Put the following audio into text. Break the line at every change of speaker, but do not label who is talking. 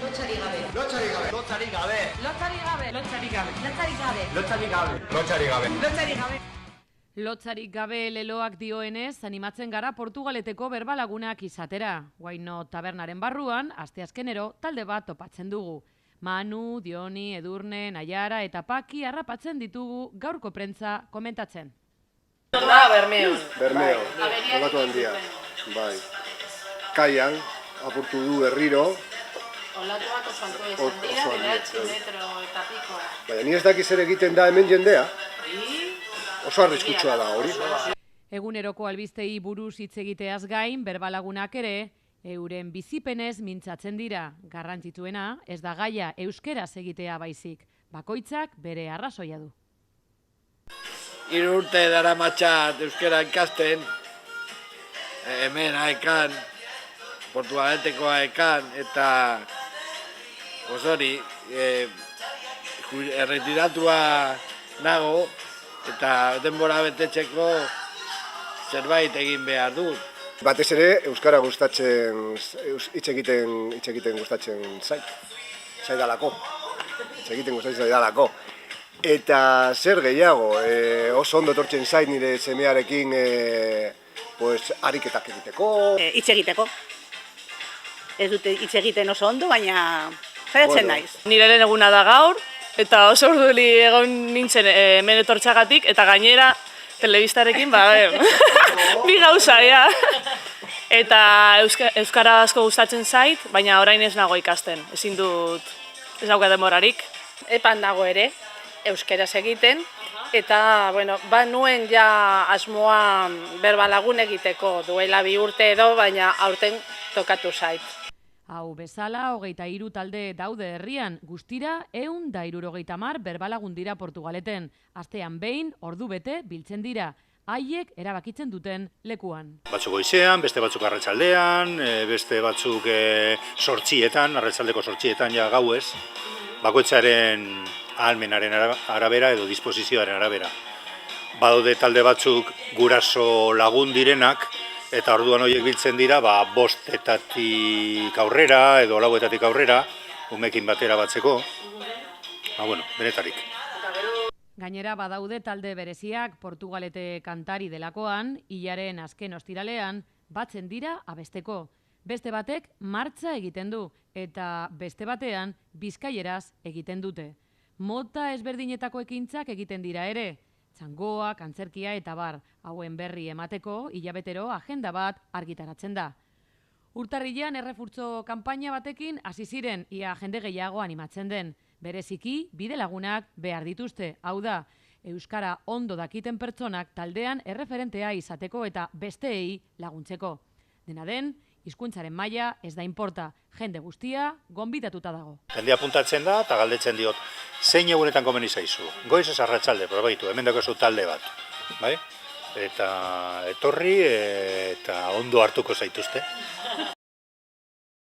Lotxari gabe.
Lotxari gabe.
Lotxari gabe.
Lotxari gabe.
Lotxari gabe.
Lotxari gabe.
Lotxari gabe.
Lotxari gabe.
Lotxari gabe.
Lotxarik gabe leloak dioenez, animatzen gara Portugaleteko berbalagunak izatera. Guaino tabernaren barruan, asteazkenero talde bat topatzen dugu. Manu, Dioni, Edurne, Naiara eta Paki harrapatzen ditugu gaurko prentza komentatzen.
Bermeo,
jokatu handia. Bai. Kaian, apurtu du berriro.
olatuak oso altua izan dira, 9 metro eta pikoa.
Baina ni ez dakiz ere egiten da hemen jendea. Oso arriskutsua da hori.
Eguneroko albistei buruz hitz egiteaz gain, berbalagunak ere, euren bizipenez mintzatzen dira. Garrantzitsuena ez da gaia euskeraz egitea baizik. Bakoitzak bere arrazoia du.
3 urte daramatxat euskara ikasten, hemen haekan, Portugaleteko haekan, eta osori, erretiratua nago, eta denbora betetzeko zerbait egin behar dut.
Batez ere euskara gustatzen, hitz egiten gustatzen zaidalako. Hitz egiten gustatzen zaidalako. Eta zer gehiago, oso ondo etortzen zait nire semearekin ariketak egiteko.
Hitz egiteko. Ez dute hitz egiten oso ondo, baina saiatzen naiz.
Nire lehen eguna da gaur, eta oso urduli egon nintzen hemen etortxagatik, eta gainera telebistarekin, bi gauza, ja. Eta euskara asko gustatzen zait, baina orain ez nago ikasten, ezin dut, ez dauka demorarik. Epan dago ere, euskeraz egiten, eta, bueno, nuen ja asmoa berbalagun egiteko duela 2 urte edo, baina aurten tokatu zait.
Hau bezala, 23 talde daude herrian, guztira 170 berbalagun dira Portugaleten. Astean behin, ordu bete biltzen dira, haiek erabakitzen duten lekuan.
Batzuk goizean, beste batzuk arratsaldean, beste batzuk sortzietan, arratsaldeko sortzietan ja gauez, bakoitzaren ahalmenaren arabera edo disposizioaren arabera. Badaude talde batzuk guraso lagun direnak, eta orduan horiek biltzen dira, 5etatik aurrera edo 4etatik aurrera, umekin batera batzeko. Benetarik.
Gainera badaude talde bereziak Portugalete kantari delakoan, hilaren azken ostiralean, batzen dira abesteko. Beste batek martxa egiten du, eta beste batean bizkaieraz egiten dute. Mota ezberdinetako ekintzak egiten dira ere. Txangoak, antzerkia eta bar, hauen berri emateko, hilabetero agenda bat argitaratzen da. Urtarrilean errefurtzo kanpaina batekin hasi ziren ia jende gehiago animatzen den. Bereziki, bide lagunak behar dituzte, hau da, euskara ondo dakiten pertsonak taldean erreferentea izateko eta besteei laguntzeko. Dena den, hizkuntzaren maila ez da inporta, jende guztia gonbidatuta dago.
Jendea apuntatzen da eta galdetzen diot, zein egunetan komeni zaizu? Goiz ez arratsalde, probaitu, hemen dagozu talde bat. Bai? Eta etorri eta ondo hartuko zaituzte.